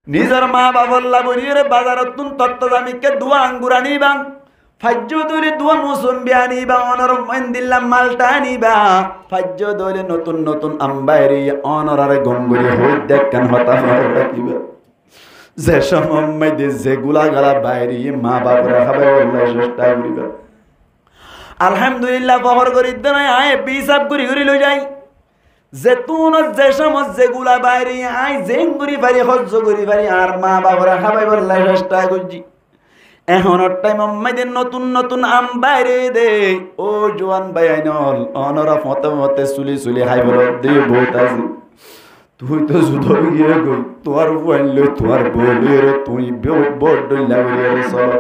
নিজের মা বাবল্লা বলিয়ে বাজারত তত্ত্বদামিকে দুয়া আঙ্গুর আনিবা ফাজ্য দলে দুয়া মুসম্বি আনিবা অনর দিল্লাম মালটা আনিবা ফাজ্য দলে নতুন নতুন আম্বাইরি অনরারে গঙ্গুরি হই দেখেন হতা রাখিবা যে সময় যেগুলা গালা বাইরে মা বাপরা খাবে বললে চেষ্টা করিবা আলহামদুলিল্লাহ বহর করি দেয় আয় বিসাব করি করি লই যাই যে তুন যে সময় যেগুলা বাইরে আয় জেন করি পারি হজ্জ করি পারি আর মা বাপরা খাবে বললে চেষ্টা করছি এখন টাইম আমাদের নতুন নতুন আম বাইরে দে ও জোয়ান ভাই আইনল অনরা ফতে মতে চুলি চুলি হাই বল দে বহুত আছে তুই তো শুধু গিয়ে গই তোর বললে তোর বলে রে তুই বড় লাগরে সব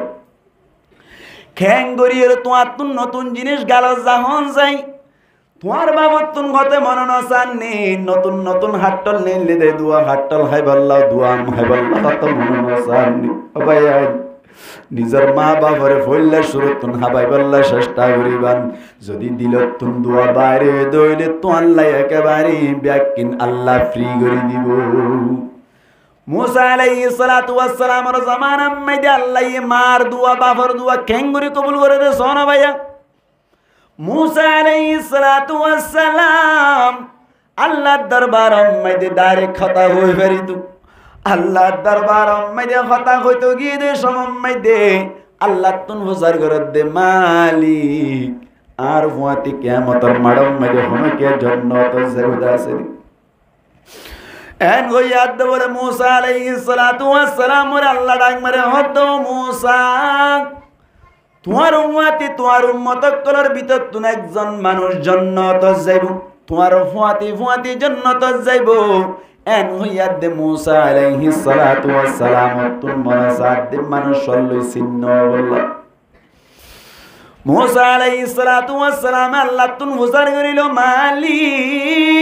খ্যাং গরিয়ে তোমার তুন নতুন জিনিস গাল জাহন যাই তোমার বাবত তুন গতে মনন চাননি নতুন নতুন হাট্টল নিলে দে দুয়া হাট্টল হাই বললা দুয়া হাই বললা কত মনন চাননি ভাই নিজের মা বাপরে ফইলে শুরুতুন হাবাই বললা চেষ্টা করিবান যদি দিলতুন দুয়া বাইরে দইলে তো আল্লাহ একেবারে ব্যাকিন আল্লাহ ফ্রি করে দিব মুসা আলাইহিস সালাতু ওয়াস সালামের জামানার মধ্যে আল্লাহ মার দুয়া বাপর দুয়া কেঙ্গুরি কবুল করে দে সোনা ভাইয়া মুসা আলাইহিস সালাতু ওয়াস সালাম আল্লাহর দরবারের মধ্যে ডাইরেক্ট কথা হই ফেরিতু আল্লাহর দরবারের মধ্যে কথা হইতো গিয়ে দে সময় দে আল্লাহ তুন হুজার করে দে মালিক আর ওয়াতি কিয়ামতের মাড়ম মধ্যে হনকে জান্নাত জরুর আছে এন গয়াদ বলে মুসা আলাইহিস সালাতু ওয়াস সালাম ওরে আল্লাহ ডাক মারে হদ মুসা তোমার উম্মতি তোমার উম্মত কলর ভিতর তুন একজন মানুষ জান্নাত যাইব তোমার ফুয়াতি জান্নাত যাইব এন হইয়াদ দে মুসা আলাইহিস সালাতু ওয়াস সালাম তুন মনাসাদ দে মানুষ লই চিহ্ন বললা মুসা আলাইহিস সালাতু ওয়াস সালাম আল্লাহ তুন হুজার করিল মালিক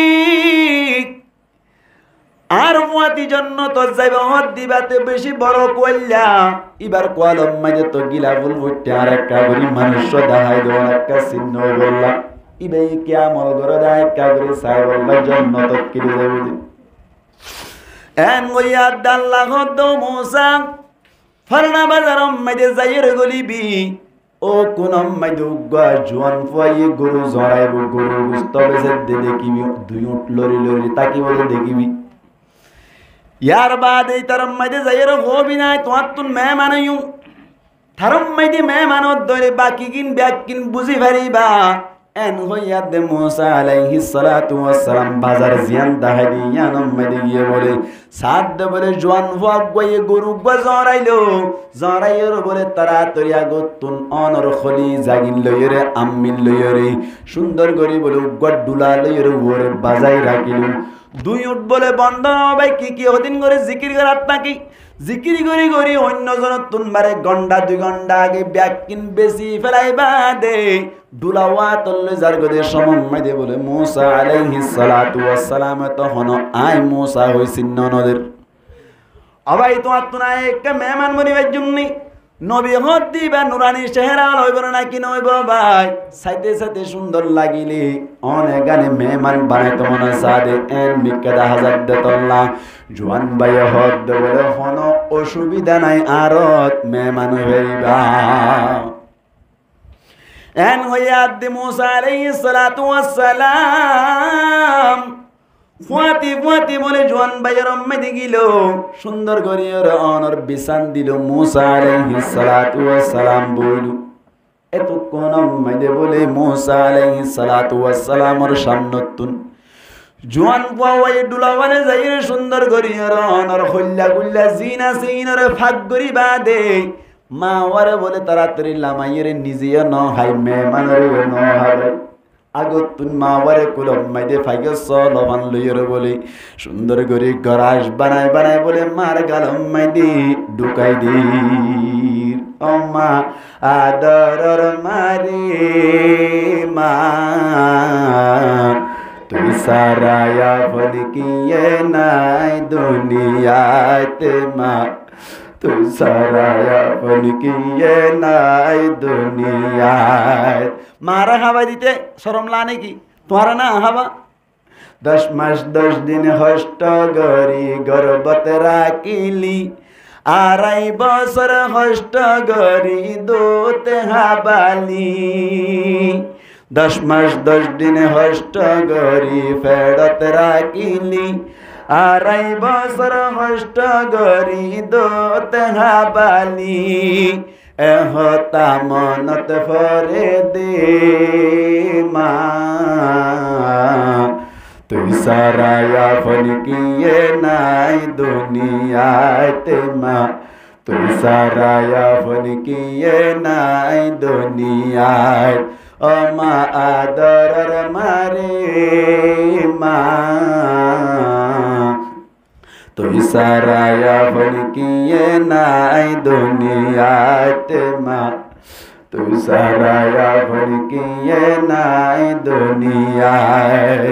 আর মুয়াতি জান্নাত যাইব হদ দিবাতে বেশি বড় কইলা এবার কলম মাঝে তো গিলা ফুল ফুটে আর একটা গরি মানুষ দাহাই দেওয়া একটা চিহ্ন বললা ইবে কিয়ামল গরে দায় একটা গরি সাই বললা জান্নাত কিরে যাবে এন গয়াদ আল্লাহ হদ মুসা ফরনা বাজার মাঝে যাইর গলিবি ও কোন মাঝে উগা জোয়ান ফুয়াই গরু জড়াইব গরু গুস্ত বেজে দেখিবি দুই উট লরি লরি তাকি বলে দেখিবি यार बाद এই তারম মাঝে যাইর হবি না তোমার তুন মেহমান হইউ থারম মাঝে মেহমানত ধরে বাকি কিন ব্যাগ কিন বুঝি পারিবা এন হইয়া দে মুসা আলাইহিস সালাতু ওয়াস সালাম বাজার জিয়ান দাহাদি ইয়ানম মাঝে গিয়ে বলে সাদ দে বলে জওয়ান হওয়া গয়ে গরু গজরাইলো জরাইর বলে তাড়াতাড়ি আগতুন অনর খলি জাগিন লইরে আম্মিন লইরে সুন্দর করি বলে গড্ডুলা লইরে ওরে বাজাই রাখিল দুই উঠ বলে বন্ধ ভাই কি হদিন করে জিকির করাত নাকি জিকির করি করি অন্যজন তুনবারে ঘন্টা 2 ঘন্টা আগে ব্যাগ কিন বেশি ফেলাইবা দে ডুলাওয়া তল্লে যার গদে সময় দে বলে মুসা আলাইহিস সালাতু ওয়াস সালাম তখন আয় মুসা হইছিন ননদের আবাই তো আত্মনা এক মেহমান মনিবের জন্য নবী হদ দিবা নুরানি চেহারা লইব না কি নইব ভাই সাইতে সাইতে সুন্দর লাগিলে অনেক গানে মেহমান বানাইতো মনে সাদে এন মিকাদা হাজার দেতল্লা জওয়ান ভাই হদ বলে হন অসুবিধা নাই আরত মেহমান হইবা এন হইয়াদ মুসা আলাইহিস সালাতু ওয়াস সালাম ফুয়াতি বলে জওয়ান ভাইয়ের মধ্যে গিল সুন্দর করিয়ে অনর বিছান দিল মুসা আলাইহিস সালাতু ওয়াস সালাম বইল এত কোন মধ্যে বলে মুসা আলাইহিস সালাতু ওয়াস সালামের সামনতুন জওয়ান ফুয়াই দুলাওয়ানে যাইরে সুন্দর করিয়ে অনর হল্লা গুল্লা জিনা সিনরে ফাক করি বাদে মা ওরে বলে তাড়াতাড়ি লামাইরে নিজে ন হাই মেহমানের ন হাই আগত তুন মা ওরে কুলম মাইদে ফাইগে সলমান লইরে বলে সুন্দর করে গরাস বানায় বলে মার গালম মাইদে ঢুকাই দি অম্মা আদরর মারে মা তুই সারায়া ফলকিয়ে নাই দুনিয়াতে মা তুই সারায়া ফলকিয়ে নাই দুনিয়ায় মারা হাবা দিতে শরম লা নাকি তোমার না হাবা 10 মাস 10 দিন হষ্ট গরি গর্ভত রাখিলি 2.5 বছর হষ্ট গরি দুধ হাবালি 10 মাস 10 দিন হষ্ট গরি ফেরত রাখিলি 2.5 বছর হষ্ট গরি দুধ হাবালি এহতা মনত ফরে দে মা তুই সারায়া ফলকিয়ে নাই দুনিয়াতে মা তুই সারায়া ফলকিয়ে নাই দুনিয়ায় ও মা আদরের মারে মা তুই সারায়া ফলকিয়ে নাই দুনিয়াতে মা তুই সারায়া ফলকিয়ে নাই দুনিয়ায়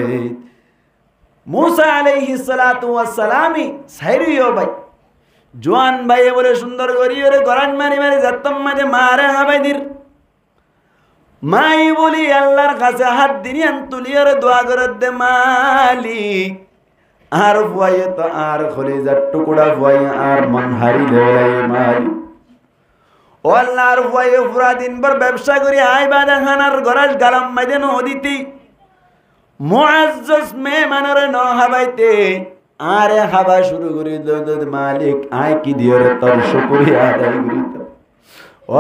मूसा अलैहिस्सलातु वस्सलामी साइरियो भाई জোয়ান ভাই বলে সুন্দর করিও রে গরান মারি মারি যাতম মাঝে মারে হাবাই দির মাই বলি আল্লাহর কাছে হাত দিনিয়ান তুলিয়ার দোয়া করে দে মালিক আর ভয়ে তো আর খলিজার টুকরা ভয়ে আর মন হারিলে মালিক ও আল্লাহর ভয়ে পুরা দিন ভর ব্যবসা করি আই বাদা খানার গরাস গালাম মাঝে নদীতি মুআজ্জাজ মেহমানের ন হাবাইতে আরে হাবা শুরু করে দৌদ মালিক আয় কি দিও রে তোর শুকরিয়া আদায় করি তো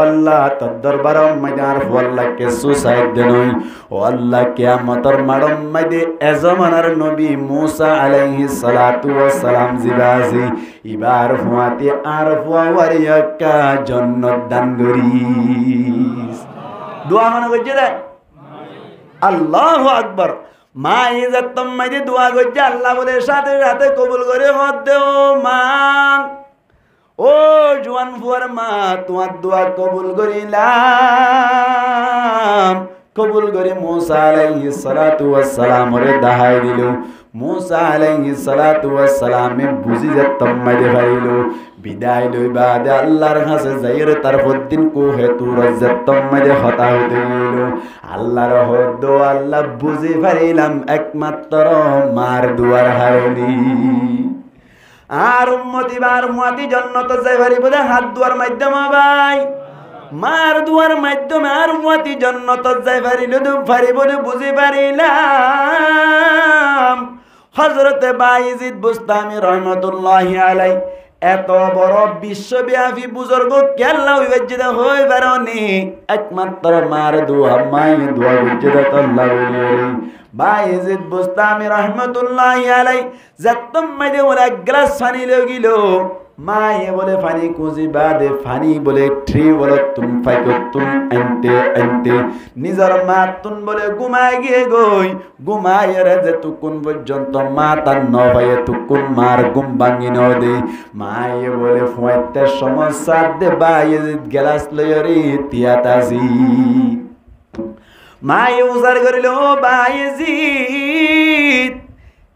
আল্লাহ তোর দরবার মধ্যে আর আল্লাহ কে সুসাইড দেনই ও আল্লাহ কিয়ামতের মাড়ম মধ্যে এজমানার নবী মুসা আলাইহিস সালাতু ওয়াস সালাম জিবাজি ইবার ফুয়াতে আর ফুয়ারিয়াকা জান্নাত দান করিস দোয়া মনে করছে রে আল্লাহু আকবার মা ইজ্জতম মাঝে দোয়া করছে আল্লাহ বলে সাথে সাথে কবুল করে মত দেও মা ও জওয়ান ফুয়ার মা তোমার দোয়া কবুল করিলাম কবুল করে মুসা আলাইহিস সালাতু ওয়াস সালাম রে দাহাই দিল মুসা আলাইহিস সালাতু ওয়াস সালামে বুঝি যেতম মাঝে ভাইল বিদায় লই বাদে আল্লাহর কাছে যাইরে তার পরদিন কো হেতু রাজ্জাতম মাঝে হতা হতে গেল আল্লাহর হদ আল্লাহ বুঝি পারিলাম একমাত্র মার দুয়ার হায়নি আর উম্মতি বার উম্মতি জান্নাত যাই পারি বলে হাত দুয়ার মাধ্যমে ভাই মার দুয়ার মাধ্যমে আর উম্মতি জান্নাত যাই পারি বলে বুঝি পারিলাম হযরত বাইজিদ বুস্তামি রাহমাতুল্লাহি আলাইহি এত বড় বিশ্বব্যাপী বুজুর্গ কেল্লা উইজ্জিদ হই বারনি একমাত্র মার দোয়া মাই দোয়া উইজ্জিদ আল্লাহ বলি বাইজিদ বুস্তামি রাহমাতুল্লাহি আলাইহি যতম মাইদে ওরা গ্লাস পানি লগিল মাই বলে পানি কুজি বাদে পানি বলে ট্রি বলে তুম ফাইকো তুম এন্তে নিজর মা তুন বলে ঘুমাই গিয়ে গই ঘুমাইরে যে তুকুন পর্যন্ত মা তার নবায়ে তুকুন মার ঘুম ভাঙি ন দে মাই বলে ফুয়াইতে সমস্যা দে বাইজিদ গ্লাস লয়রি তিয়াতাজি মাই উজার করিল বাইজিদ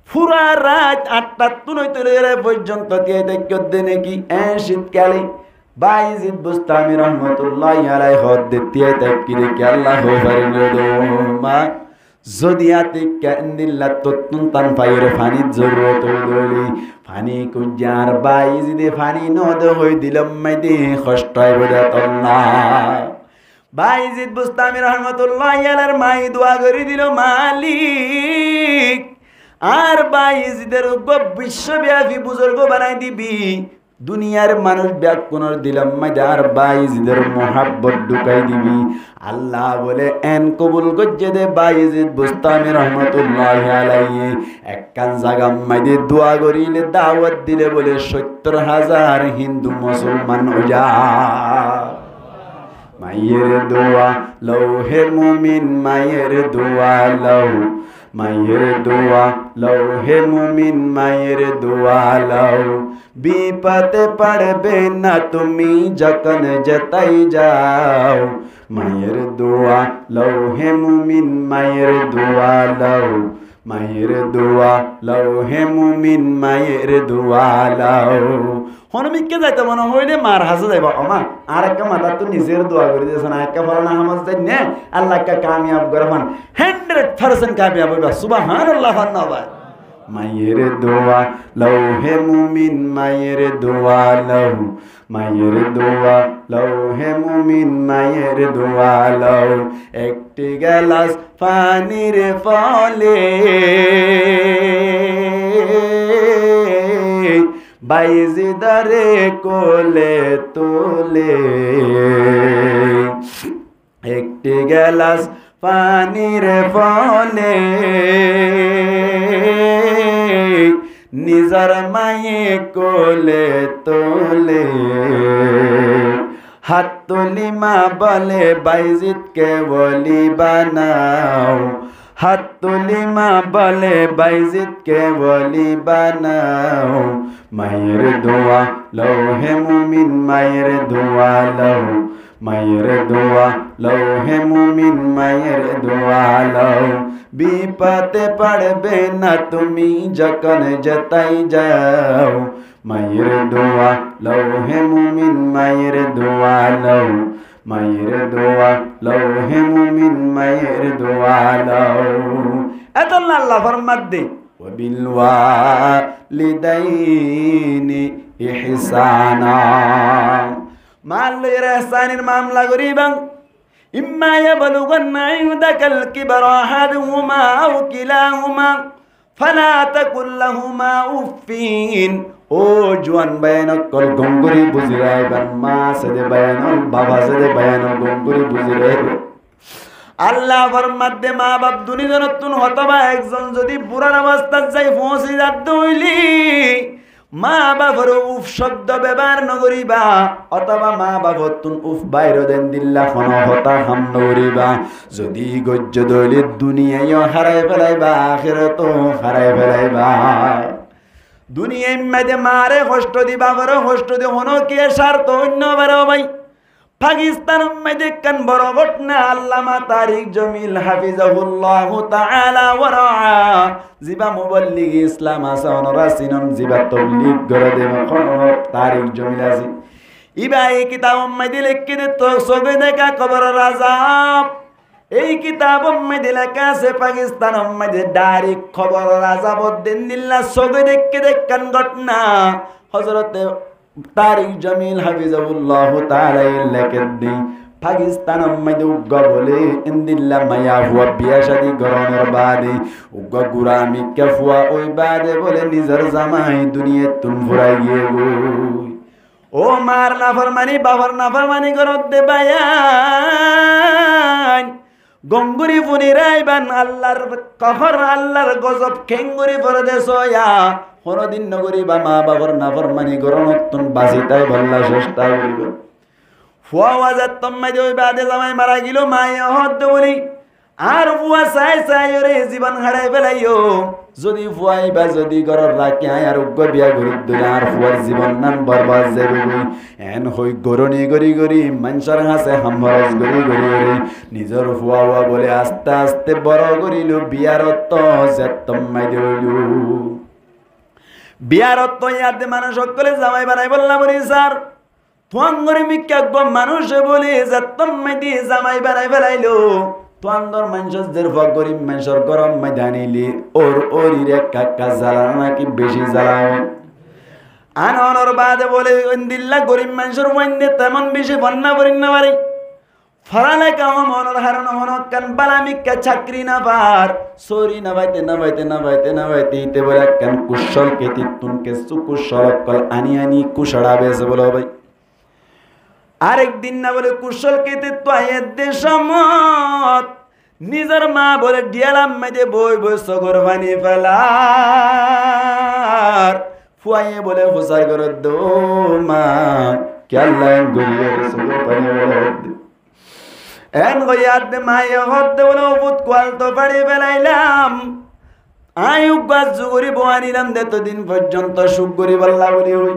পুরা রাত 8টা তুনইতলে পর্যন্ত দিয়ে দেখে নাকি শীতকালে বাইজিদ বুস্তামি রহমতুল্লাহি আলাইহি হদ দিয়ে দেখি দেখি আল্লাহ হবারিল মা যদি আতে কান্দিল্লা ততুন তান পাইরে পানি জরুরত হইলি পানি কুজার বাইজিদে পানি নদ হই দিলাম মাইদে কষ্ট হইবো আল্লাহ বাইজিদ বুস্তামি রহমতুল্লাহি আলাইহির মাই দোয়া করে দিল মালিক আর বাইজিদের বিশ্বব্যাপী বুজুর্গ বানাই দিবি দুনিয়ার মানুষ ব্যাকুণর দিলাম মাইদে আর বাইজিদের মোহাব্বত ঢুকাই দিবি আল্লাহ বলে এন কবুল গজ্জে দে বাইজিদ বুস্তামি রহমতুল্লাহি আলাইহি একখান জায়গা মাইদে দোয়া করিলে দাওয়াত দিলে বলে 70,000 হিন্দু মুসলমান হইয়া মায়ের দোয়া লৌহে মুমিন মায়ের দোয়া লও মায়ের দোয়া লও হে মুমিন মায়ের দোয়া লও বিপদে পড়বে না তুমি যখন যেতাই যাও মায়ের দোয়া লও হে মুমিন মায়ের দোয়া লও মায়ের দোয়া লও হে মুমিন মায়ের দোয়া লও হনমিকে যাইতে মনে হইলে মার হাসে যাইব আমা আর একটা মাথা তো নিজের দোয়া করে দিয়েছে না একটা ফলানা হামাজ যাই নে আল্লাহকে কামিয়াব করে 100% কামিয়াব হইবা সুবহানাল্লাহ। মায়ের দোয়া লও হে মুমিন মায়ের দোয়া লও মায়ের দোয়া লও হে মুমিন মায়ের দোয়া লও একটি গ্লাস পানির ফলে বাইজিদারে কোলে তোলে একটি গ্লাস পানির ফলে নিজর মায়ে কোলে তোলে হাত তুলি মা বলে বাইজিদকে বলি বানাও হাত তুলি মা বলে বাইজিদকে বলি বানাও মায়ের দোয়া লও হে মুমিন মায়ের দোয়া লও মায়ের দোয়া লও হে মুমিন মায়ের দোয়া লও বিপদে পড়বে না তুমি যখন যেতাই যাও মায়ের দোয়া লও হে মুমিন মায়ের দোয়া লও মায়ের দোয়া লও হে মুমিন মায়ের দোয়া লও এত আল্লাহ ফরমাত দে ওয়াবিল ওয়ালিদাইনি ইহসানা মালের ইহসানের মামলা করিবাং ইম্মা ইয়াবলুগান্না ইনদাকাল কিবরা আহাদুহুমা আও কিলাহুমা ফালা তাকুল লাহুমা উফিন ও জওয়ান বায়ানক কল গঙ্গুরি বুঝিরাইবান মা সাদে বায়ানক বাবা সাদে বায়ানক গঙ্গুরি বুঝিরাইবান আল্লাহ ফরমাত দে মা বাপ দুনিয়াতুন হতবা একজন যদি বুড়ার অবস্থায় যাই পৌঁছে যাত হইলি মা বাবার উফ শব্দ ব্যবহার নগরিবা অথবা মা বাবার তুন উফ বাইর দেন দিল্লা কোন হতা হাম নগরিবা যদি গজ্জ দলিত দুনিয়ায় হারাই ফেলাইবা আখিরাত হারাই ফেলাইবা দুনিয়ায় মেদে মারে কষ্ট দিবা বড় কষ্ট দি হনো কি স্বার্থ অন্য বড় ভাই পাকিস্তান মেদে কান বড় ঘটনা আল্লামা তারিক জমিল হাফিজাহুল্লাহ তাআলা ওয়া রাআ জিবা মুবাল্লিগ ইসলাম আসন রাসিনম জিবা তাবলীগ করে দে তারিক জমিল আছে ইবা এই কিতাব মেদে লিখে দে তো সবে দেখা কবর রাজাব এই কিতাব মেদে লেখা আছে পাকিস্তান মেদে ডাইরেক্ট খবর রাজাব দিন দিল্লা সবে দেখে দেখান ঘটনা হযরত তারিক জমিল হাফিজাহুল্লাহ তাআলা লেখেন দি পাকিস্তান মেদে উগ্র বলে ইন্দিল্লা মায়া হুয়া বিয়া শাদী গরনের বাদে উগ্র গুরামি কাফুয়া ওই বাদে বলে নিজের জামাই দুনিয়া তুন ফুরাই গিয়ে ও মার নাফরমানি বাবার নাফরমানি করত দে বায়ান গঙ্গুরি ফুনি রাইবান আল্লাহর কহর আল্লাহর গজব খেঙ্গুরি পরদে সয়া কোনদিন নগরী বা মা বাবার নাফরমানি গরনতুন বাসিতাই বল্লা চেষ্টা করিব ফুয়া ওয়াজাত তম্মাই ওই বাদে জামাই মারা গেল মায়ে হদ বলি আর ফুয়া চাই চাই রে জীবন হারাই ফেলাইও যদি ফুয়াই বা যদি ঘরের রাখি আর উগ্র বিয়া ঘুরি দিলে আর ফুয়ার জীবন নাম বরবাদ যাবে এন হই গরনি গরি গরি মানুষের হাসে হামরস গরি গরি গরি নিজের ফুয়া হওয়া বলে আস্তে আস্তে বড় করিল বিয়ারত তম্মাই দিল বিয়ারত ইয়াদে মানুষ সকলে জামাই বানাই বললাম বলি স্যার তোয়াঙ্গরে মিক্কাগ্য মানুষে বলে তম্মাই দিয়ে জামাই বানাই ফেলাইলো তোয়ান্দর মানুষদের গরিব মানুষের গরম ময়দানিলি ওর ওরিরে কাকা জ্বালানো নাকি বেশি জ্বালাও আনর বাদে বলে দিল্লা গরিব মানুষের মধ্যে তেমন বেশি বন্যা করি না পারি ফরালে কাম মনের হারণ হনক কান বালামিকা চাকরি না পার সরি না বাইতে না বাইতে না বাইতে না বাইতে ইতে বলে কান কুশল কেতি তুনকে সুকুশল কল আনি আনি কুশড়া বেছে বলো ভাই আরেক দিন না বলে কুশল কেতে তো আয়ের দেশমত নিজের মা বলে ডিয়ালাম মেদে বই বই সগর বানি ফেলার ফুয়াইয়ে বলে ফুসার করে দো মা কেল্লা গরিয়ে সগর পানি বলে এন গইয়ার দে মায়ে হতে বলে বুত কোয়াল তো পাড়ি ফেলাইলাম আয়ু গাছ জুগরি বোয়ানিলাম দে তো দিন পর্যন্ত সুখ গরি বল্লা বলি হই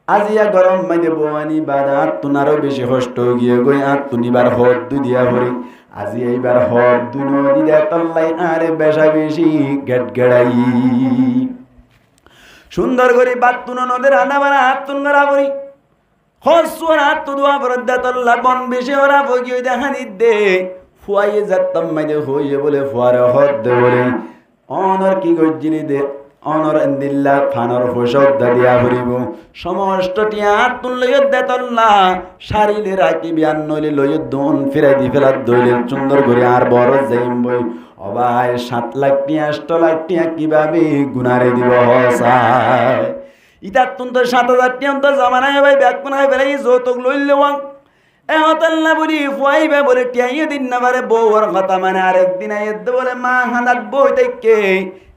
আজিয়া গরম মাইদে বোয়ানি বাদ তুনারও বেশি কষ্ট গিয়ে গই তুনিবার হদ দু দিয়া ভরি আজি এইবার হদ দু নদী দিয়া তল্লাই আরে বেশা বেশি গেট গেড়াই সুন্দর করি বাদ তুনো নদের আনা বানা হাত তুন গড়া ভরি হসুয়ার হাত তু দোয়া ভরত দে তল্লা বন বেশি ওরা ভগিয়ে দেখানি দে ফুয়াইয়ে যাতাম মাইদে হইয়ে বলে ফুয়ারে হদ দে বলে অনর কি গজ্জিলি দে অনর এন্দিল্লা খানর ফসদ দিয়া ভরিব সমস্ত টিয়া তুন লইয়ত দেতল্লা শারিলে রাখি বিয়ান নইলে লইয়ত দন ফিরাই দি ফেলাত দইলে সুন্দর করে আর বড় যাইম বই অবাই 7 লাখ টিয়া 8 লাখ টিয়া কিভাবে গুনারে দিব হসায় ইতার তুন তো 7000 টিয়া তো জমানায় ভাই ব্যাক কোনায় ফেলাই যৌতুক লইলে ওয়াং এহতাল্লা বলি ফুয়াইবে বলে টিয়াইয়ে দিন না পারে বউর কথা মানে আরেকদিন আইতে বলে মা হানাত বই দেখে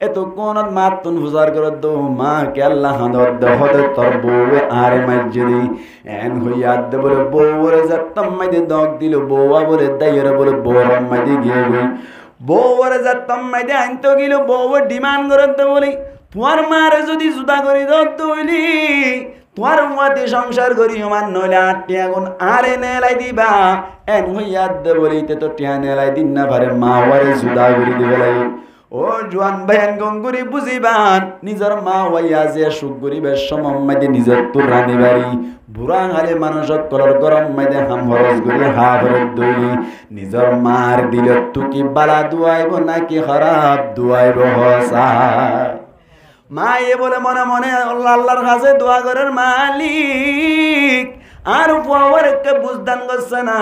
এত কোনত মাতুন ফুজার করে দো মা কে আল্লাহ হাঁদত দহতে তোর বউয়ে আরে মসজিদি এন হইয়া দে বলে বউরে যাত্তম মাইদে দগ দিল বউয়া বলে দাইরে বলে বউর মাইদে গিয়ে গই বউরে যাত্তম মাইদে আনতে গিল বউ ডিমান্ড করে দে বলি তোমার মারে যদি জুতা করি দত হইলি তোমার মাতে সংসার করি আমার নইলে 8 টিয়া গুণ আরে নেলাই দিবা এন হইয়া দে বলিতে তো টিয়া নেলাই দিন না পারে মা ওরে জুতা করি দিবে লাই ও জোয়ান ভাইয়ান গঙ্গুরি বুঝিবান নিজের মা হইয়া যে সুখ গরিবের সমমাইদে নিজের তোর রানি বাড়ি বুড়া হালে মানুষক কলর গরম মাইদে হাম হরস গরি হা ভরত দই নিজের মার দিল তুকি বালা দুয়াইব নাকি খারাপ দুয়াইব হসায় মা এ বলে মনে মনে আল্লাহর কাছে দোয়া করার মালিক আর পাওয়ারকে বুঝদান করছে না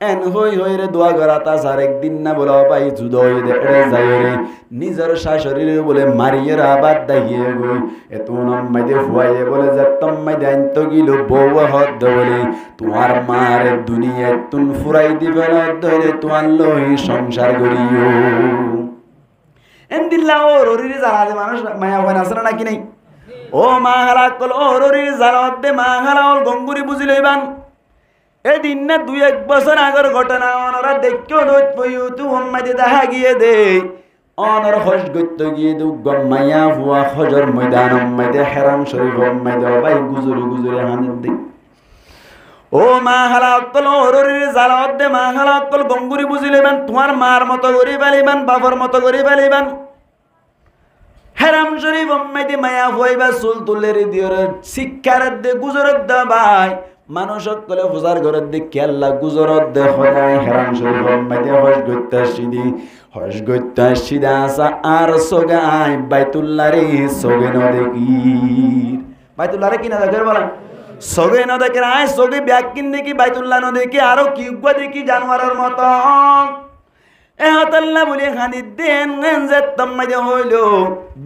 এন হই হই রে দোয়া করা তা সার একদিন না বলে ভাই জুদই দেখে যাই রে নিজের শাশুড়িরে বলে মারিয়ে আবাদ দাইয়ে গই এত নাম্মাইদে ফুয়াইয়ে বলে যে তম্মাইদে আনতো গিল বউ হদ বলে তোমার মার দুনিয়ায় তুন ফুরাই দিবে না ধরে তোমার লই সংসার করিও এন্দিল্লা ও ররির জালাদে মানুষ মায়া হয় না নাকি নাই ও মা হারা কল ও ররির জালাদ দে মা হারা ওল গঙ্গুরি বুঝি লইবান এদিন না 2-1 বছর আগের ঘটনা অনরা দেখো দইত পয়ু তু হম্মাদে দেখা গিয়ে দে অনর হজ গইত গিয়ে দু গম্মায়া হুয়া হজর ময়দান হম্মাদে হারাম শরীফ হম্মাদে ভাই গুজুরি গুজুরি হানিদ দে ও মা হালা কল ও ররির জালাদ দে মা হালা কল গঙ্গুরি বুঝি লইবান তোমার মার মতো করি ফেলিবান বাবার মতো করি ফেলিবান হারাম শরীফ উম্মতি মায়া হইবা সুলতুলের দিয়র শিক্ষার দে গুজরত দা ভাই মানুষ কলে ফুজার ঘরের দিক আল্লাহ গুজরত দে হয় হারাম শরীফ উম্মতি হজ গইতা সিদা আসা আর সোগাই বাইতুল্লাহ রে সোগে ন দেখি বাইতুল্লাহ রে কিনা দেখের বলা সোগে ন দেখে আয় সোগে ব্যাকিন দেখি বাইতুল্লাহ ন দেখি আরো কি দেখি জানোয়ারের মতো এহতাল্লা বলি হানি দেন যে তম্মাইদে হইল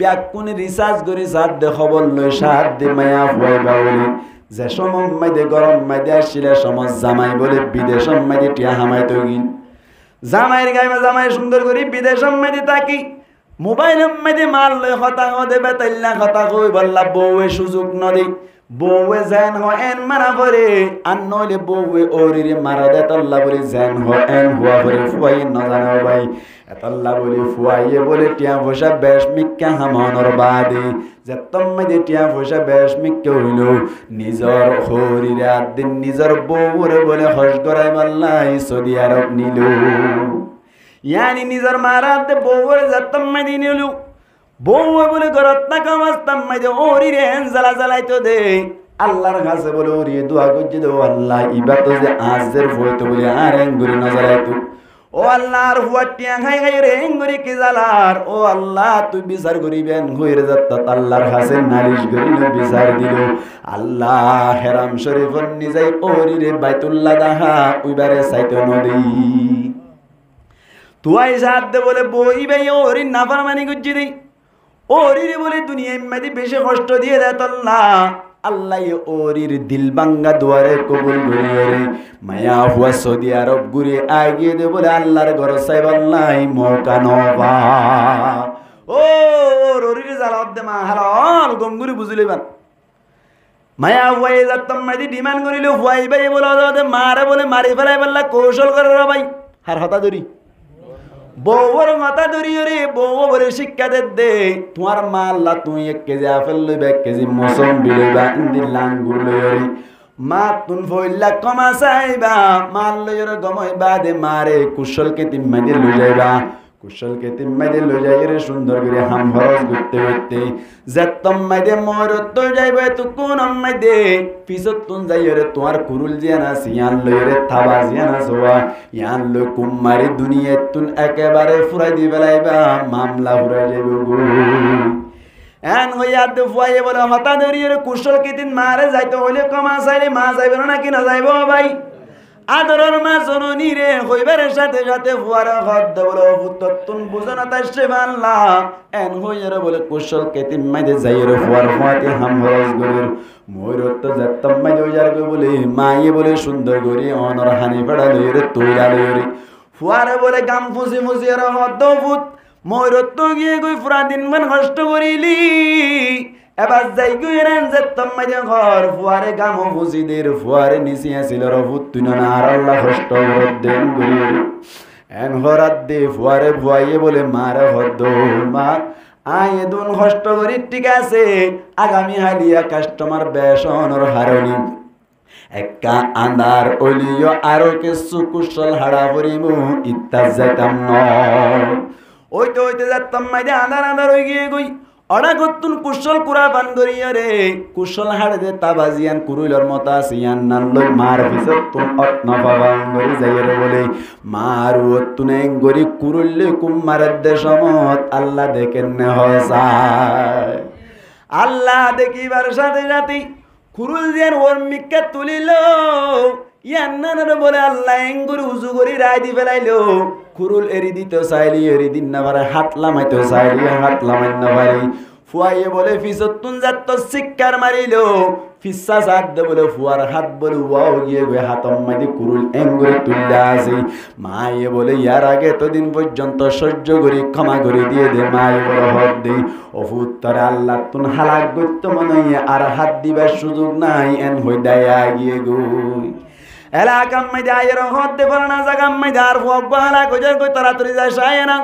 ব্যাকুনি রিসার্চ করে সাত দে খবর লই সাত দে মায়া হইবা বলি যে সময় মাইদে গরম মাইদে আসলে সমাজ জামাই বলে বিদেশ মাইদে টিয়া হামাই তো গিন জামাইয়ের গায়ে জামাই সুন্দর করি বিদেশ মাইদে তাকি মোবাইল মাইদে মাল লই হতা দেবে তাইল্লা কথা কই বললা বউয়ে সুযোগ নদী বউয়ে যেন হয় এন মারা করে আর নইলে বউয়ে ওরিরে মারা দে তল্লা বলি যেন হয় এন হুয়া করে ফুয়াই না জানো ভাই এতল্লা বলি ফুয়াইয়ে বলে টিয়া পয়সা বেশ মিক্কা হামানোর বাদে যে তম্মাইদে টিয়া পয়সা বেশ মিক্কা হইল নিজর হরিরে আদিন নিজর বউরে বলে হজ করাই মাল্লাই সৌদি আরব নিল ইয়ানি নিজর মারাতে বউরে যে তম্মাইদে নিল বউ বলে গরত না কামাস্তাম মাইদে ওরি রে জ্বালা জ্বালাইতো দে আল্লাহর কাছে বলে ওরি দোয়া করছে দে আল্লাহ ইবা তো যে আজের ভয়তো বলে আর এঙ্গুরি না জ্বালাইতো ও আল্লাহর হুয়াটিয়া খাই খাই রে এঙ্গুরি কি জ্বালার ও আল্লাহ তুই বিচার করিবেন হইরে যাত আল্লাহর কাছে নালিশ করিল বিচার দিল আল্লাহ হেরাম শরীফন নিজাই ওরি রে বাইতুল্লাহ দাহা উইবারে সাইতো নদী তুই সাথ দে বলে বই ভাই ওরি নাফরমানি করছি দি ওরিরে বলে দুনিয়ায় মাঝে বেশি কষ্ট দিয়ে দেয় আল্লাহ আল্লাহ ওরির দিল ভাঙ্গা দুয়ারে কবুল করিয়ে রে মায়া হুয়া সৌদি আরব ঘুরে আগিয়ে দে বলে আল্লাহর ঘর সাহেব আল্লাহ মৌকা নবা ও ওরির জালাদ দে মা হালাল গঙ্গুরি বুঝলি বান মায়া হুয়াই যাতাম মাঝে ডিমান্ড করিল হুয়াই ভাই বলে মারে বলে মারি ফেলাই বললা কৌশল করে ভাই হার হতা ধরি বউর মাথা ধরিয়ে রে বউ বলে শিক্ষা দে তোমার মা আল্লাহ তুই 1 কেজি আপেল লইবা 1 কেজি মৌসম্বি লইবা ইন্দির লাঙ্গুর লইরি মা তুন ফইলা কমা চাইবা মাল লইর গমই বাদে মারে কুশলকে তিম্মাইদে লই যাইবা কুশলকে তিম্মাইদে লই যাই রে সুন্দর করে হাম হরস করতে করতে যেতম মাইদে মোর তো যাইবে তো কোন মাইদে পিছত তুন যাই রে তোমার কুরুল জিয়ানা সিয়ান লই রে থাবা জিয়ানা সোয়া ইয়ান লই কুমারি দুনিয়া তুন একেবারে ফুরাই দি বেলাইবা মামলা ফুরাই যাইব গো এন হইয়া দে ফুয়াইয়ে বলে হতা ধরিয়ে কুশল কিদিন মারে যাইতে হইলে কমা চাইলে মা যাইবে না কি না যাইব ভাই আদরের মা জননী রে হইবারের সাথে সাথে ফুয়ারা হদ বলে পুত্তন বুঝনা তাই সে বাল্লা এন হইয়ার বলে কুশল কেতিম মাইদে যাইরে ফুয়ার ফুয়াতে হাম হরজ গরির ময়ূরত যাত্তম মাইদে যার বলে মাইয়ে বলে সুন্দর গরি অনর হানি পড়া লইরে তুইরা লইরে ফুয়ারে বলে গাম ফুসি ফুসি আর হদ ফুত ময়ূরত গিয়ে গই পুরা দিন মান কষ্ট করিলি এবার যাই গুইরেন যে তোমায় ঘর ফুয়ারে গামো ফুসিদের ফুয়ারে নিচে আসিল রফুত তুই না আর আল্লাহ কষ্ট দেন গুইর এন হরাত দে ফুয়ারে ফুয়াইয়ে বলে মারে হদ মা আয় দুন কষ্ট করি ঠিক আছে আগামী হালিয়া কাস্টমার বেসনর হারণি একা আন্দার অলিও আরো কিছু কুশল হাড়া পরিব ইত্তা যাইতাম ন ওইতে ওইতে যাইতাম মাইদে আন্দার আন্দার হয়ে গিয়ে গই অড়া গতুন কুশল কুরা বান করিয়া রে কুশল হাড় দে তাবাজিয়ান কুরুলর মতা সিয়ান নান লই মার ভিতর তুন অত্ন বাবান গরি যাইরে বলে মার অতুনে গরি কুরুললে কুমার দে সমত আল্লাহ দেখেন নে হসায় আল্লাহ দেখিবার সাথে সাথে কুরুল দিয়ার ওর মিক্কা তুলিল ইয়ান্নার বলে আল্লাহ এঙ্গুরি উজু করি রায় দি ফেলাইলো কুরুল এরি দিতে চাইলি এরি দিন না পারে হাত লামাইতে চাইলি হাত লামাই না পারি ফুয়াইয়ে বলে ফিসতুন যাত শিক্ষার মারিল ফিসা সাত দে বলে ফুয়ার হাত বলে ওয়াও গিয়ে গিয়ে হাতম মাইদি কুরুল এঙ্গুরি তুললে আসি মায়ে বলে ইয়ার আগে এতদিন পর্যন্ত সহ্য করি ক্ষমা করে দিয়ে দে মায়ে বলে হদ দে অফুত্তরে আল্লাহ তুন হালাক গত্য মনে আর হাত দিবার সুযোগ নাই এন হই দায়া গিয়ে গই এলাকাম মাইদে আয়ের হদ দে পারে না জাগাম মাইদে আর ফুয়াক বালা কইজার কই তাড়াতাড়ি যায় সায় না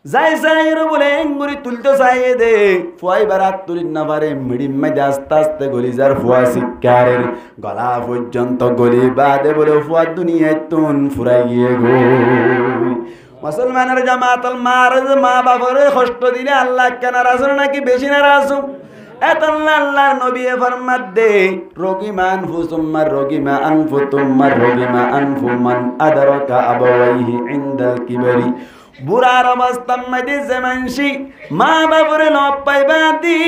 যাই সাইর বলে এঙ্গুরি তুলতে চাইয়ে দে ফুয়াই বারাত তুলিন না পারে মিডিম মাইদে আস্তে আস্তে গলি যার ফুয়া শিক্ষারের গলা পর্যন্ত গলি বাদে বলে ফুয়া দুনিয়ায় তুন ফুরাই গিয়ে গো মুসলমানের জামাতাল মার মা বাবার কষ্ট দিলে আল্লাহ কেন রাসূল নাকি বেশি না রাসূল এতল্লা আল্লাহ নবী ফরমাত দে রোগীমান ফুসুম্মার রোগীমা আনফু তুম্মার রোগীমা আনফু মান আদরাকা আবাওয়াইহি ইনদাল কিবরি বুড়ার অবস্থা মাইদে জেমানসি মা বাবরে ন পাইবা দি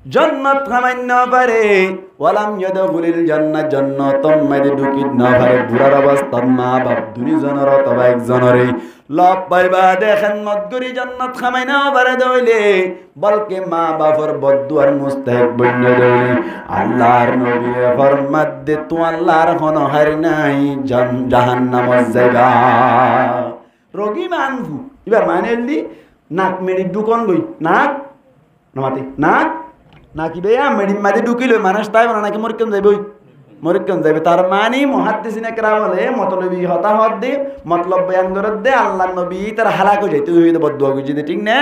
জান্নাত খামাইন পারে ওয়ালাম ইয়াদখুলিল জান্নাত জান্নাতম মাইদে ঢুকিত না পারে বুড়ার অবস্থা মা বাপ দুইজনের অথবা একজনরে লব পাইবা দেখেন মদগুরি জান্নাত খামাইন পারে দইলে বলকে মা বাপর বদদুয়ার মুস্তাহিক বন্য দইলে আল্লাহর নবী ফরমাত দে তো আল্লাহর কোনো হার নাই জাহান্নামে যাইবা রোগী মানফু এবার মানে এলি নাক মেডি ঢুকন গই নাক নমাতি নাক নাকি বেয়া মেডি মাঝে ঢুকিল মানুষ তাই বলে নাকি মরিকন যাইব মরিকন যাইবে তার মানে মুহাদ্দিসিনে কেরাম বলে মতলবি হতা হদ দে মতলব বয়ান করে দে আল্লাহ নবী তার হালাক হয়ে যাইতে হইতে বদদুয়া করছি ঠিক না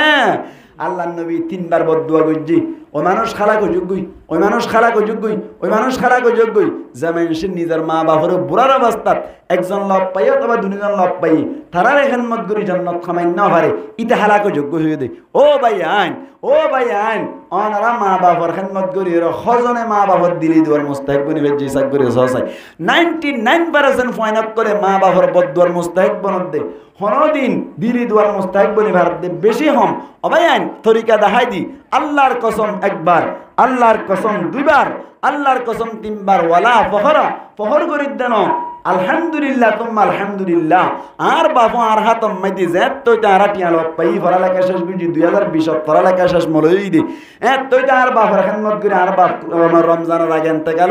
আল্লাহ নবী তিনবার বদদুয়া করছি ওই মানুষ খালাক যোগ্যই ওই মানুষ খালাক যোগ্যই ওই মানুষ খালাক যোগ্যই যেমন সে নিজের মা বাবার বুড়ার অবস্থাত একজন লব পাই অথবা দুজন লব পাই তারার এখান মদগুরি জান্নাত খামাই না পারে ইতে হালাক যোগ্য হয়ে দেয় ও ভাই আইন অনারা মা বাবার খেদমত করি হজনে মা বাবার দিলি দেওয়ার মুস্তাহিক বনি ভেজি সাক করে সহসাই 99% ফাইনাল করে মা বাবার বদদুয়ার মুস্তাহিক বনত দে হনদিন দিলি দেওয়ার মুস্তাহিক বনি ভারত দে বেশি হম অবাই আইন তরিকা দেখাই দি আল্লাহর কসম একবার আল্লাহর কসম দুইবার আল্লাহর কসম তিনবার ওয়ালা ফখর করি দেন আলহামদুলিল্লাহ তুম্মা আলহামদুলিল্লাহ আর বাবা আর হাতম মাইদি যে তুই তো আর টিয়াল পাই পড়ালেখা শেষ বুঝি 2020 পড়ালেখা শেষ মলই দি তুই তো আর বাবার খেদমত করে আর বাপ রমজানের আগে এনতে গেল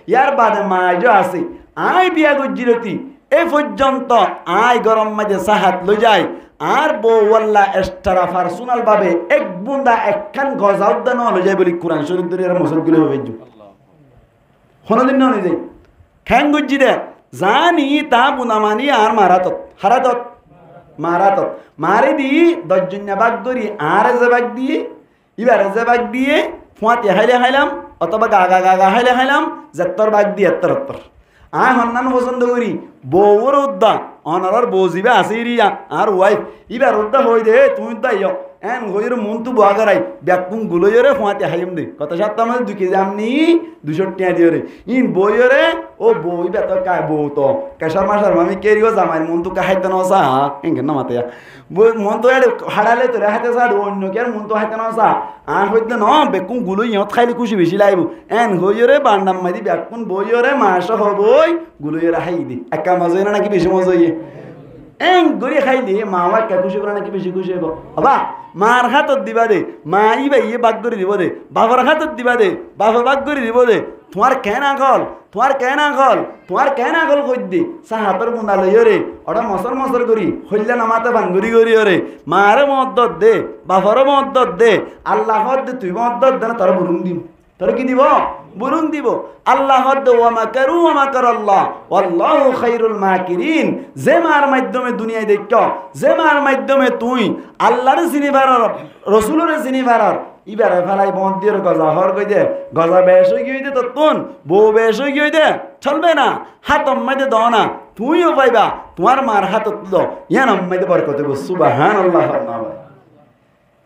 ইয়ার বাদে মাইজো আছে আই বিয়া গজ্জিরতি এই পর্যন্ত আই গরম মাঝে সাহাত লই যায় আর বউল্লা এক্সট্রা পার্সোনাল ভাবে এক বুন্দা একখান গজাও দেন লই যায় বলি কোরআন শরীফ ধরে আর মুসলগুলো হবে কোনদিন না লই যায় খ্যাং গজ্জি দে জানি তা বুনামানি আর হারাতত মারি দি 10 জন্য বাগ ধরি আর যে বাগ দিয়ে এবার যে বাগ দিয়ে ফুয়াতে হাইলাম অথবা গা হাইলে হাইলাম যেত্তর বাগ দিয়ে এত্তর হন্নান পছন্দ করি বউর উদ্দা অনার বউ জিবে আসি রিয়া আর ওয়াইফ এবার উদ্দা হই দে তুমি তাই এন হইর মন তু বয়া করাই ব্যাকুম গুলোরে ফোঁয়াতে হাইম দে কত সাত আমাদের 2 কেজি আমনি 200 টাকা দিয়ে রে ইন বইরে ও বই বেত কায় বউ তো কেশর মাসার আমি কেরিও জামাই মন তু কাহাইতে নসা এঙ্গে না মাতে মন তো হাড়ালে তোরে হাতে সার অন্য কে মন তো হাইতে নসা আর হইতে ন বেকুম গুলো ইয়ত খাইলে খুশি বেশি লাইব এন হইরে বান্ডাম মারি ব্যাকুম বইরে মাস হবই গুলোরে হাই দি একা মজা না নাকি বেশি মজা ইয়ে এং গড়ি খাইলে মা একা খুশি করে নাকি বেশি খুশি হইব বাবা মার হাতত দিবা দে মা ইবা ইয়ে বাগ করে দিব দে বাবার হাতত দিবা দে বাবা বাগ করে দিব দে তোমার কেনা গল তোমার কেনা গল কই দি সা হাতর বুন্দা লইও রে ওটা মসর করি হইলে নামাতে ভাঙ্গুরি করি রে মারে মদ্দত দে বাবারও মদ্দত দে আল্লাহ দে তুই মদ্দত দে না তোর বুরুং দিম তোর কি দিব বুরুং দিব আল্লাহ দে ওয়া মাকারু ওয়া মাকারাল্লাহ ওয়াল্লাহু খায়রুল মাকিরিন যে মার মাধ্যমে দুনিয়ায় দেখো যে মার মাধ্যমে তুই আল্লাহর চিনিবার রাসূলের চিনিবার ইবারে ফেলাই বন্দির গজা হর কই দে গজা বেশ হই গই দে ততন বউ বেশ হই গই দে চলবে না হাত মাইদে দাও না তুইও পাইবা তোমার মার হাত দাও ইয়া নামাইদে বরকত গো সুবহানাল্লাহ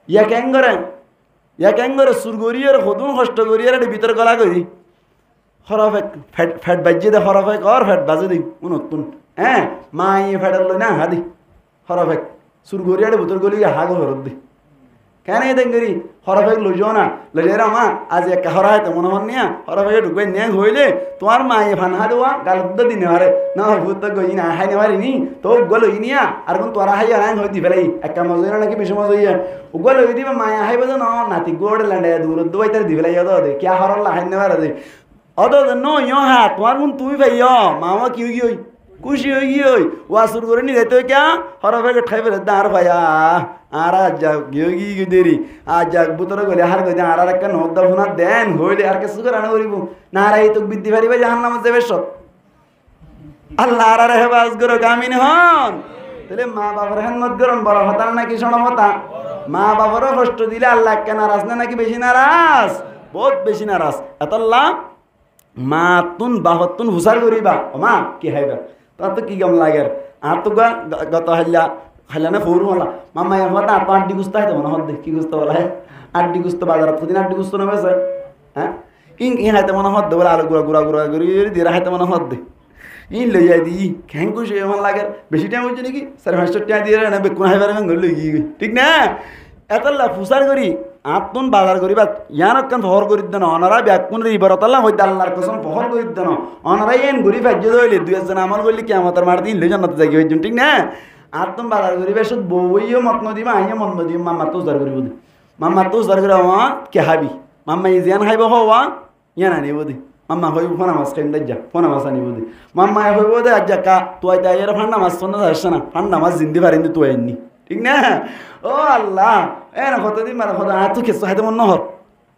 ইয়া কেঙ্গরে সুরগরিয়ার হদুন কষ্ট করিয়ার ভিতর গলা করি হরফে ফ্যাট বাজিয়ে দে হরফে কর ফ্যাট বাজে দি উনতুন হ্যাঁ মা ইয়ে ফ্যাটার লই না হাদি হরফে সুরগরিয়ার ভিতর গলি হাগ হরদ দি কেন দেঙ্গরি হরফে লই যাও না লই যাই মা আজ একটা হরাই তো মনে হন নিয়া হরফে ঢুকবে নিয়ে হইলে তোমার মা ইয়ে ফান হাদুয়া গাল দিনে হারে না ভূত গই না হাই নেওয়ারি নি তো গলো ইনিয়া আর কোন তোরা হাইয়া রাং হই দি ফেলাই একটা মজা নাকি বেশি মজা ইয়া উগল হই দিবা মায়া হাইব না নাতি গোড় লান্ডে দূর দুই তার দি ফেলাই দে কি হরল হাই নেওয়ার দে অদ নো ইয়ো হা তোমার কোন তুই ভাইয়া মামা কি হই খুশি হই গই ওয়াসুর করে নি রেতে ক্যা হরফে ঠাই ফেলে দার ভাইয়া আর যা গি দেরি আজ যা বুতর গলে হার গই আর একটা নদ্দা ফোনা দেন হইলে আর কিছু করে আনা করিব না রাই তো বিদ্যি পারিবে জাহান্নামে যাবে সব আল্লাহ আর হেফাজ করো কামিন হন তাহলে মা বাবার হেনমত করুন বড় হতার নাকি শোনো হতা মা বাবারও কষ্ট দিলে আল্লাহ কে নারাজ না নাকি বেশি নারাজ বহুত বেশি নারাজ এতল্লাহ মা তুন বাহতুন হুসার করিবা ও মা কি হাইবা তার তো কি গম লাগে আর তো গত হাইলা না ফৌর হলা মামা হতা তো আড্ডি গুস্ত হাইতে মনে হদ কি গুস্ত বলা হয় আড্ডি গুস্ত বাজারত প্রতিদিন আড্ডি গুস্ত নেবে হ্যাঁ ই হাইতে মনে হদ বলে আলু গুড়া গুড়ি দিয়ে হাইতে মনে হদ দে ইন লই যাই দি খেং খুশি এমন লাগে বেশি টাইম হচ্ছে নাকি 5.5 টাকা দিয়ে না বেকুন হাইবার ঘর লই গিয়ে ঠিক না এতলা ফুসার করি আত্মন বাজার করি বা ইয়ান কান ভর করি দেন অনারা ব্যাকুন রিবার তলা হই আল্লাহর কসম ভর করি দেন অনারা এন গরি ভাজ্য দইলে দুই একজন আমল করলি কি আমাদের মার দিন লই জান্নাতে যাই হইজন ঠিক না আত্মন বাজার করি বেশত বইও মত নদিবা আইয়া মত নদিবা মামা তো জার করিব মামা তো জার করে কে হাবি মামা ইজিয়ান খাইব হওয়া ইয়ান আনিব দি মাম্মা হইব ফোনা মাছ খাইম যা ফোনা মাছ আনিব দি মাম্মা হইব দে আজ কা তুই তাই এর ফান্ডা মাছ শোনা যাস না ফান্ডা মাছ জিন্দি পারেন তুই আননি ঠিক না ও আল্লাহ এ না কতদিন মানে কত আর তুই খেছো হাইতে মন নহর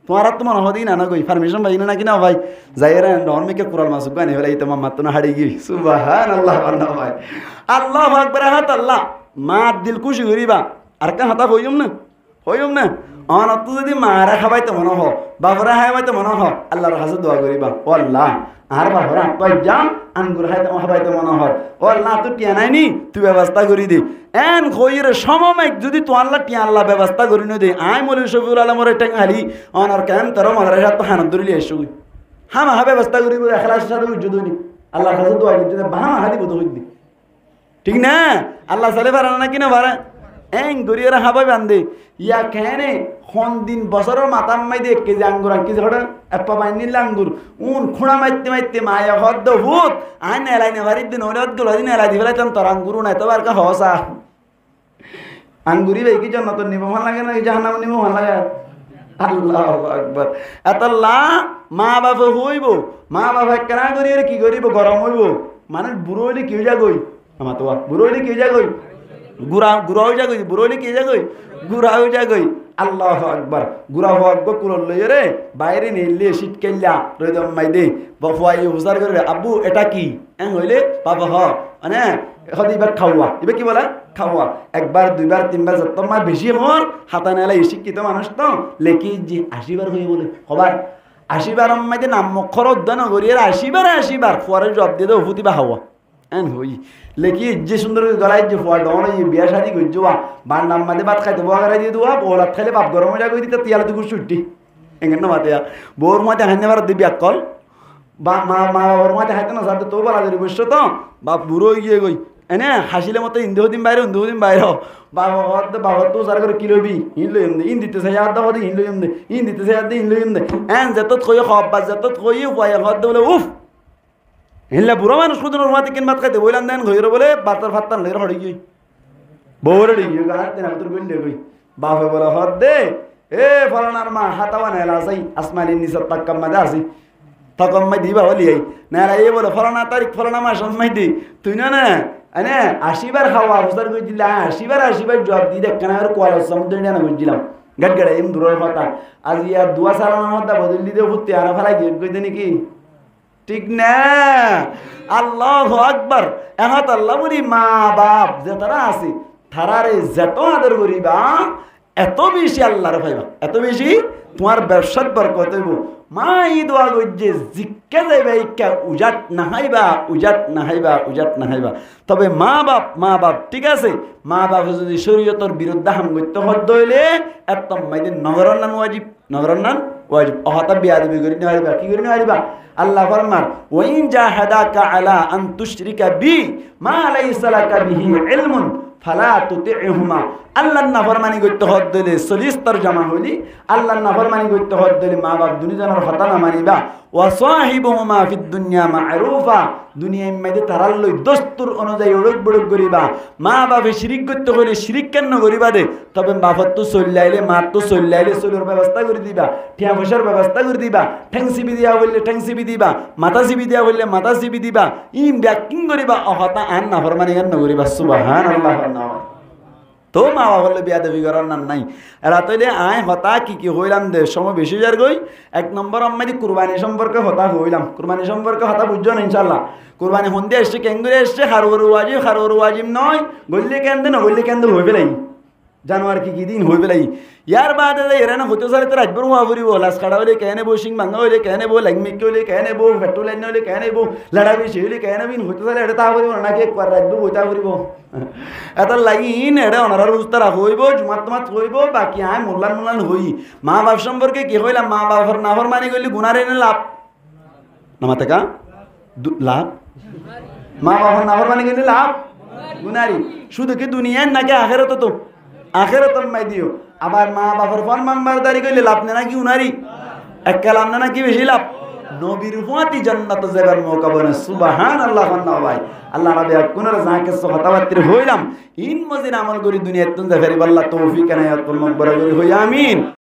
তোমার তো মনে হদি না কই পারমিশন ভাই না কিনা ভাই যাইরা নরমিকে কুরাল মাছ গানে ফেলাই তো মাম্মা তো না হাড়ি গি সুবহানাল্লাহ বান্দা ভাই আল্লাহু আকবার হাত আল্লাহ মা দিল খুশি করিবা আর কা হাতা হইম না অন তো যদি মারা খাবাইতে মনে হ বাবরা খাবাইতে মনে হ আল্লাহর কাছে দোয়া করিবা ও আল্লাহ আর বাবরা কই যা আঙ্গুর খাবাইতে মনে হয় ও আল্লাহ তুই টিয়া নাইনি তুই ব্যবস্থা করি দে এন কইরে সমমাইক যদি তো আল্লাহ টিয়া আল্লাহ ব্যবস্থা করি ন দে আই মৌলভী শফিউল আলমের একটা হালি অনার কেন তোর মাদ্রাসা তো হানত ধরিলি এসো হামা ব্যবস্থা করিব এখলাসের সাথে উজ্জুদনি আল্লাহর কাছে দোয়া করি বাহামা হাদি বদ হই দি ঠিক না আল্লাহ সালে পারে না কিনা পারে এং দরিয়ারা হাবাই বান্ধে ইয়া কেনে খন দিন বছরের মাথার মাইদে 1 কেজি আঙ্গুর আর কেজি হঠাৎ এপ্পা বাইনিল আঙ্গুর উন খুঁড়া মাইতে মায়া হদ্দ ভূত আইন এলাইনে বাড়ির দিন ওরা গুলো দিন এলাই দি ফেলাইতাম তোর আঙ্গুরু নাই তো আর কা হসা আঙ্গুরি ভাই কি জন্য তোর নিব ভাল লাগে না জাহান্নাম নিব ভাল লাগে আল্লাহু আকবার আতাল্লাহ মা বাবা হইব মা বাবা কেনা করি কি করিব গরম হইব মানে বুড়ো হইলে কি যা গই আমা তো বুড়ো হইলে কি যা গই গুড়াও যাগই বুড়োলি কে যাগই গুড়াও যাগই আল্লাহু আকবার গুড়া হক গো কুল লইরে রে বাইরে নিলে শীতকাইলা রইদম মাইদে বফাই হুসার করে আব্বু এটা কি হইলে বাবা হ মানে হদিবার খাওয়া ইবে কি বলা খাওয়া একবার দুইবার তিনবার যত মা বেশি হর হাতা নেলা শিক্ষিত মানুষ তো লেকি জি 80 বার হই বলে হবার 80 বার মাইদে নাম মক্ষর উদ্যান করিয়ে 80 বার পরে জব দিয়ে দাও হুতিবা হাওয়া এন হই লেকি যে সুন্দর গলায় যে ফোয়া ডন বিয়া শাদি গজ্জুয়া বার নাম মাদে ভাত খাইতে বোয়া গাড়ি দিয়ে দুয়া বোলাত খাইলে বাপ গরম হয়ে যাবে দিতে তিয়ালে দুপুর ছুটি এঙ্গেন না মাতে বোর মাতে হাইনে বার দিবি আকল বা মা মা বাবার মাতে হাইতে না সাথে তো বলা যাবে বসছো তো বাপ বুড়ো গিয়ে গই এনে হাসিলে মতো ইন্দেহ দিন বাইরে ইন্দেহ দিন বাইরে বাবা তো সার করে কি লবি ইন লইম দে ইন দিতে চাই আদা হদে ইন লইম দে ইন দিতে চাই আদা ইন লইম দে এন যত কই খব্বা যত কই উপায় হদ বলে উফ হিল্লা বুড়ো মানুষ কুদুন মাতে কিন মাত খাইতে বইলাম দেন ঘইরে বলে বাতার ফাত্তান লইর হড়ি গই বউরে গই গাছ দেন তোর গইলে গই বাপে বলে হদ দে এ ফলানার মা হাতাওয়া নেলা যাই আসমানের নিচে তাক্কাম মাদে আসি তখন মাই দিবা হলি আই নেলা এই বলে ফলানা তারিখ ফলানা মাস মাই দি তুই না না এনে 80 বার খাওয়া অবস্থার কই দিলা 80 বার জবাব দি দেখ কেন আর কোয়াল সমুদ্র না বুঝছিলাম গটগড়া এম দূরের কথা আজ ইয়া দুয়া সালামের মধ্যে বদল দিতে ফুটতে আর ফেলাই গেট কই দেনি কি ঠিক না আল্লাহু আকবার এহাত আল্লাহ বলি মা বাপ যে তারা আছে তারারে যত আদর করিবা এত বেশি আল্লাহর পাইবা এত বেশি তোমার ব্যবসার বরকত হইব মা এই দোয়া গজ্জে জিক্কা যাইবা ইক্কা উজাট না হাইবা উজাট না হাইবা উজাট না হাইবা তবে মা বাপ ঠিক আছে মা বাপ যদি শরীয়তের বিরুদ্ধে হাম করতে হদ্দ হইলে একদম মাইদিন নগরনান ওয়াজিব অহতা বিয়াদবি করি না কি করি না আল্লাহ ফরমান ওয়াইন জাহাদাকা আলা আন তুশরিকা বি মা লাইসা লাকা বিহি ইলমুন ফালা তুতি'হুমা আল্লাহর নাফরমানি করতে হদ দিলে 40 তরজমা হইলি আল্লাহর নাফরমানি করতে হদ দিলে মা বাপ দুনিয়ার হতা না মানিবা ওয়া সাহিবুহুমা ফিদ দুনিয়া মা'রুফা দুনিয়ার মধ্যে তারাল লই দস্তুর অনুযায়ী ওড়ক বড়ক করিবা মা বাপে শিরিক করতে হইলে শিরিক কেন করিবা দে তবে বাপত তো চললাইলে মা তো চললাইলে চলর ব্যবস্থা করে দিবা ঠিয়া পয়সার ব্যবস্থা করে দিবা ঠ্যাংসিবি দিয়া হইলে ঠ্যাংসিবি দিবা মাথা সিবি দিয়া হইলে মাথা সিবি দিবা ইন ব্যাকিং করিবা অহতা আন নাফরমানি কেন করিবা সুবহানাল্লাহ তো মা বাবা বিয়াদবি করার নাম নাই এরা তৈলে আয় হতা কি হইলাম দে সময় বেশি যার গই 1 নম্বর আমি কুরবানি সম্পর্কে হতা হইলাম কুরবানি সম্পর্কে হতা বুঝছো না ইনশাআল্লাহ কুরবানি হন্দে এসছে কেঙ্গুরে এসছে খারুর ওয়াজিব নয় গল্লি কেন্দ্রে না গল্লি কেন্দ্র হইবে লাই জানুয়ার কি দিন হইবে লাই ইয়ার বাদে এরা না হতে সারে তো রাজবর হওয়া ফুরিব লাশ খাড়া হইলে কেনে বো সিং ভাঙা হইলে কেনে বো লাগমিক হইলে কেনে বো পেট্রোল লাইন হইলে কেনে বো লড়া বেশি হইলে কেনে বিন হতে সারে এটা তা ফুরিব নাকি একবার রাজবর হইতা ফুরিব এত লাইন এটা অনারার উস্তারা হইব জুমাত হইব বাকি আয় মোল্লান হই মা বাপ সম্পর্কে কি হইলাম মা বাবার নাফর মানি গেলে গুনারে না লাভ নামাতে কা লাভ মা বাবার নাফর মানি গেলে লাভ গুনারি শুধু কি দুনিয়ায় নাকি আখেরাত তো আখেরাত মাই দিও আবার মা বাবার ফরমান বারদারি কইলে লাভ না নাকি উনারি এক কালাম না নাকি বেশি লাভ নবীর উম্মতি জান্নাত যাবার মওকা বনে সুবহানাল্লাহ ভাই আল্লাহ নবী কোন জাকে কথাবার্তা হইলাম ইন মজিন আমল করি দুনিয়াত তুন জাফারি আল্লাহ তৌফিক এনায়াত মকবরা করি হই আমিন।